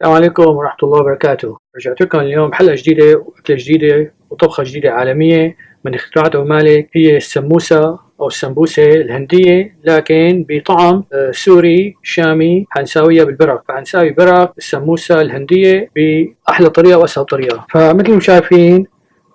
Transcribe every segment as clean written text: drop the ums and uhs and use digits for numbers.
السلام عليكم ورحمة الله وبركاته. رجعت لكم اليوم بحلقة جديدة وأكلة جديدة وطبخة جديدة عالمية من اختراعات أبو مالك. هي السموسة أو السمبوسة الهندية، لكن بطعم سوري شامي. حنساويها بالبرك، فحنساوي برك السموسة الهندية بأحلى طريقة وأسهل طريقة. فمثل ما شايفين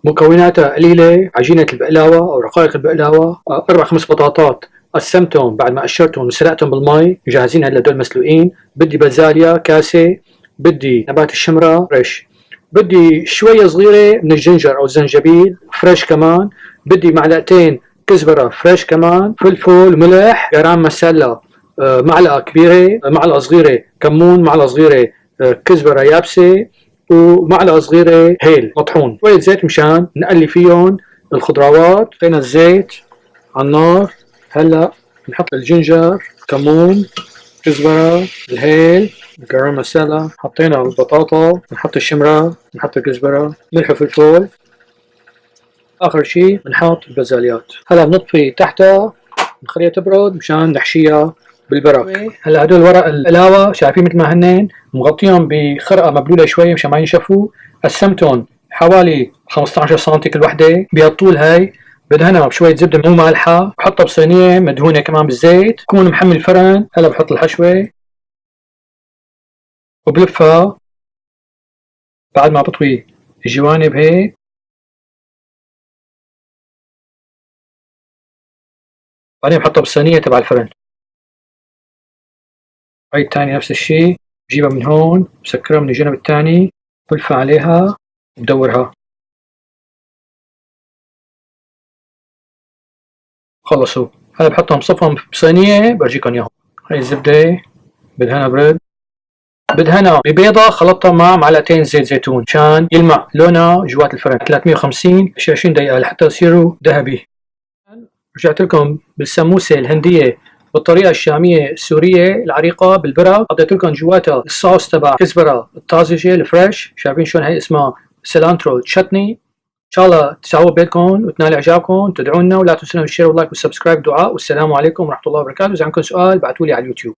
مكوناتها قليلة: عجينة البقلاوة أو رقائق البقلاوة، 4-5 بطاطات قسمتهم بعد ما قشرتهم وسلقتهم بالمي، جاهزين هلا دول مسلوقين. بدي بازاليا كاسة، بدي نبات الشمرة فريش، بدي شوية صغيرة من الجنجر أو الزنجبيل فريش كمان، بدي معلقتين كزبرة فريش كمان، فلفل، ملح، جرام مسلة، معلقة كبيرة، معلقة صغيرة كمون، معلقة صغيرة كزبرة يابسة، ومعلقة صغيرة هيل مطحون، شوية زيت مشان نقلي فيهم الخضروات. حطينا الزيت على النار، هلا نحط الجنجر، كمون، كزبرة، الهيل، الجرام مسالة، حطينا البطاطا، نحط الشمرة، نحط الكزبرة، ملح وفلفل، آخر شي بنحط البازاليات. هلا بنطفي تحتها، نخليها تبرد مشان نحشيها بالبرك. هلا هدول ورق القلاوة شايفين مثل ما هنن مغطيهم بخرقة مبلولة شوي مشان ما ينشفوا. قسمتهم حوالي 15 سم كل وحدة بهالطول هاي. بدهنها بشوية زبدة مو مالحة، بحطها بصينية مدهونة كمان بالزيت، بكون محمل الفرن. هلا بحط الحشوة وبلفها بعد ما بطوي الجوانب هيك. بعدين بحطها بالصينية تبع الفرن. هاي الثانية نفس الشي، بجيبها من هون بسكرها من الجنب الثاني، بلفها عليها وبدورها. خلصوا. هلا بحطهم بصفهم بصينية برجيكم اياهم. هاي الزبدة بدهنها برد، بدهنها ببيضة خلطتها مع معلقتين زيت زيتون مشان يلمع لونها جوات الفرن. 350 20 دقيقة لحتى يصيروا ذهبي. رجعت لكم بالسموسة الهندية بالطريقة الشامية السورية العريقة بالبرك. حطيت لكم جواتها الصوص تبع كزبرة الطازجة الفريش، شايفين شلون هي اسمها سيلانترو تشتني. ان شاء الله تساووا بينكم وتنال اعجابكم، تدعونا ولا تنسونا بالشير واللايك والسبسكرايب. دعاء، والسلام عليكم ورحمة الله وبركاته. اذا عندكم سؤال ابعتوا لي على اليوتيوب.